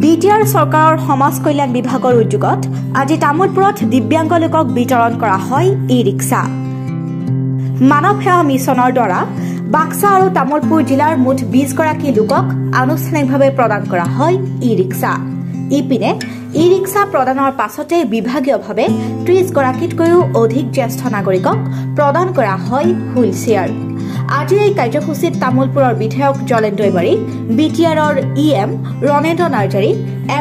BTR চৰকাৰৰ সমাজ কল্যাণ বিভাগৰ উদ্যোগত আজি তামোলপুৰত দিব্যাংগ লোকক বিতৰণ কৰা হয় ই-ৰিক্সা। মানৱ সেৱা মিছনৰ দ্বাৰা বাক্সা আৰু তামোলপুৰ জিলাৰ মুঠ 20 গৰাকী লোকক আনুষ্ঠানিকভাৱে প্ৰদান কৰা হয় ই-ৰিক্সা। ইপিনে ই-ৰিক্সা প্ৰদানৰ পাছতে বিভাগীয়ভাৱে 30 গৰাকীতকৈও অধিক জ্যেষ্ঠ নাগৰিকক প্ৰদান কৰা হয় হুইল চেয়াৰ। আজিৰ এই কাৰ্যসূচীত তামোলপুৰৰ বিধায়ক জলেন দৈমাৰী, বিটিআৰৰ ইএম ৰণেন্দ্ৰ নাৰ্জাৰী,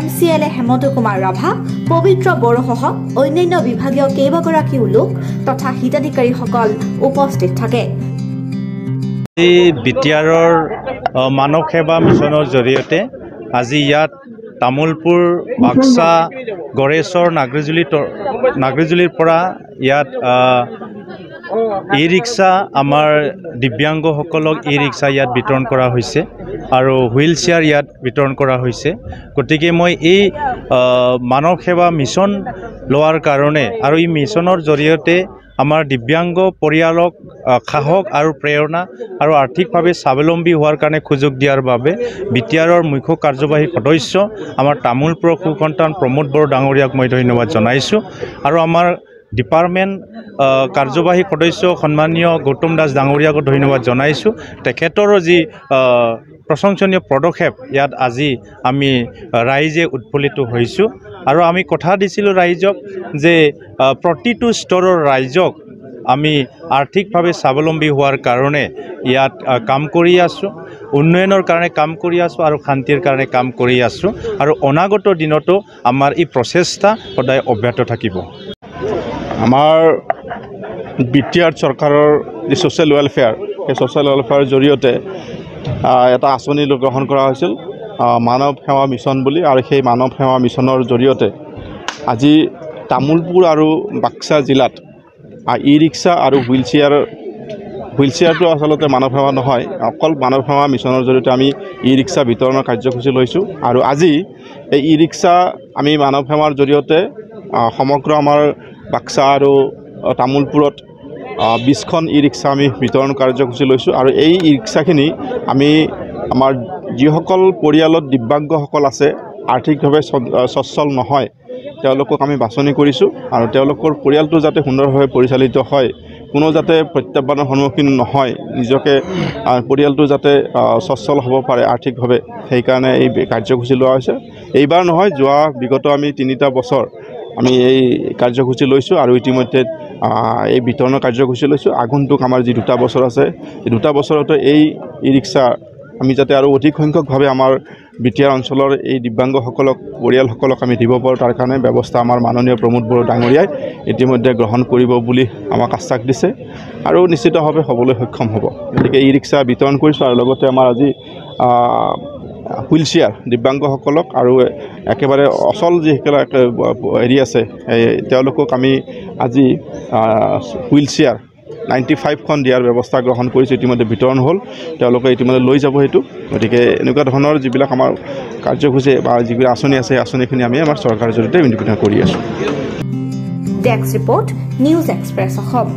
MCLA হেমন্ত কুমাৰ ৰাভা, পবিত্ৰ বড়োসহ অন্যান্য বিভাগীয় কেইবাগৰাকীও লোক তথা হিতাধিকাৰীসকল উপস্থিত থাকে। বিটিআৰৰ মানৱ সেৱা মিছনৰ জৰিয়তে আজি ইয়াত তামোলপুৰ, বাক্সা, গড়েশ্বৰ, নাগৰিজুলিৰ পৰা ইয়াত ই-ৰিক্সা আমাৰ দিব্যাংগসকলক ই-ৰিক্সা ইয়াত বিতৰণ কৰা হৈছে আৰু হুইল চেয়াৰ ইয়াত বিতৰণ কৰা হৈছে। গতিকে মই এই মানৱ সেৱা মিছন লোৱাৰ কাৰণে আৰু এই মিছনৰ জৰিয়তে আমাৰ দিব্যাংগ পৰিয়ালক সাহস আৰু প্ৰেৰণা আৰু আৰ্থিকভাৱে স্বাৱলম্বী হোৱাৰ কাৰণে সুযোগ দিয়াৰ বাবে বিটিআৰৰ মুখ্য কাৰ্যবাহী সদস্য আমাৰ তামোলপুৰৰ সুসন্তান প্ৰমোদ বড়ো ডাঙৰীয়াক মই ধন্যবাদ জনাইছোঁ আৰু আমাৰ ডিপাৰ্টমেণ্ট কাৰ্যবাহী সদস্য সন্মানীয় গৌতম দাস ডাঙৰীয়াকো ধন্যবাদ জনাইছোঁ। তেখেতৰো যি প্ৰশংসনীয় পদক্ষেপ ইয়াত আজি আমি ৰাইজে উৎফুল্লিত হৈছোঁ আৰু আমি কথা দিছিলোঁ ৰাইজক যে প্ৰতিটো স্তৰৰ ৰাইজক আমি আৰ্থিকভাৱে স্বাৱলম্বী হোৱাৰ কাৰণে ইয়াত কাম কৰি আছোঁ, উন্নয়নৰ কাৰণে কাম কৰি আছোঁ আৰু শান্তিৰ কাৰণে কাম কৰি আছোঁ আৰু অনাগত দিনতো আমাৰ এই প্ৰচেষ্টা সদায় অব্যাহত থাকিব। আমাৰ বিটিআৰ চৰকাৰৰ যি ছ'চিয়েল ৱেলফেয়াৰ, সেই ছ'চিয়েল ৱেলফেয়াৰৰ জৰিয়তে এটা আঁচনি গ্ৰহণ কৰা হৈছিল মানৱ সেৱা মিছন বুলি, আৰু সেই মানৱ সেৱা মিছনৰ জৰিয়তে আজি তামোলপুৰ আৰু বাক্সা জিলাত ই-ৰিক্সা আৰু হুইল চেয়াৰটো আচলতে মানৱ সেৱা নহয়, অকল মানৱ সেৱা মিছনৰ জৰিয়তে আমি ই-ৰিক্সা বিতৰণৰ কাৰ্যসূচী লৈছোঁ আৰু আজি এই ই-ৰিক্সা আমি মানৱ সেৱাৰ জৰিয়তে সমগ্ৰ আমাৰ বাক্সা আৰু তামোলপুৰত 20খন ই-ৰিক্সা আমি বিতৰণ কাৰ্যসূচী লৈছোঁ আৰু এই ই-ৰিক্সাখিনি আমি আমাৰ যিসকল পৰিয়ালত দিব্যাংগসকল আছে, আৰ্থিকভাৱে সচ্ছল নহয়, তেওঁলোকক আমি বাছনি কৰিছোঁ আৰু তেওঁলোকৰ পৰিয়ালটো যাতে সুন্দৰভাৱে পৰিচালিত হয়, কোনো যাতে প্ৰত্যাহ্বানৰ সন্মুখীন নহয়, নিজকে পৰিয়ালটো যাতে সচ্ছল হ'ব পাৰে আৰ্থিকভাৱে, সেইকাৰণে এই কাৰ্যসূচী লোৱা হৈছে। এইবাৰ নহয়, যোৱা বিগত আমি 3টা বছৰ আমি এই কাৰ্যসূচী লৈছোঁ আৰু ইতিমধ্যে এই বিতৰণৰ কাৰ্যসূচী লৈছোঁ। আগন্তুক আমাৰ যি 2টা বছৰ আছে, এই 2টা বছৰতে এই ই-ৰিক্সা আমি যাতে আৰু অধিক সংখ্যকভাৱে আমাৰ বিটিআৰ অঞ্চলৰ এই দিব্যাংগসকলক, পৰিয়ালসকলক আমি দিব পাৰোঁ, তাৰ কাৰণে ব্যৱস্থা আমাৰ মাননীয় প্ৰমোদ বড়ো ডাঙৰীয়াই ইতিমধ্যে গ্ৰহণ কৰিব বুলি আমাক আশ্বাস দিছে আৰু নিশ্চিতভাৱে হ'বলৈ সক্ষম হ'ব। গতিকে ই-ৰিক্সা বিতৰণ কৰিছোঁ আৰু লগতে আমাৰ আজি হুইল চেয়াৰ দিব্যাংগসকলক আৰু একেবাৰে অচল যিসকল হেৰি আছে তেওঁলোকক আমি আজি হুইল চেয়াৰ 95খন দিয়াৰ ব্যৱস্থা গ্ৰহণ কৰিছোঁ, ইতিমধ্যে বিতৰণ হ'ল, তেওঁলোকে ইতিমধ্যে লৈ যাব সেইটো। গতিকে এনেকুৱা ধৰণৰ যিবিলাক আমাৰ কাৰ্যসূচী বা যিবিলাক আঁচনি আছে, সেই আঁচনিখিনি আমি আমাৰ চৰকাৰৰ জৰিয়তে বিতৰণ কৰি আছোঁ। Desk report, news express Assam.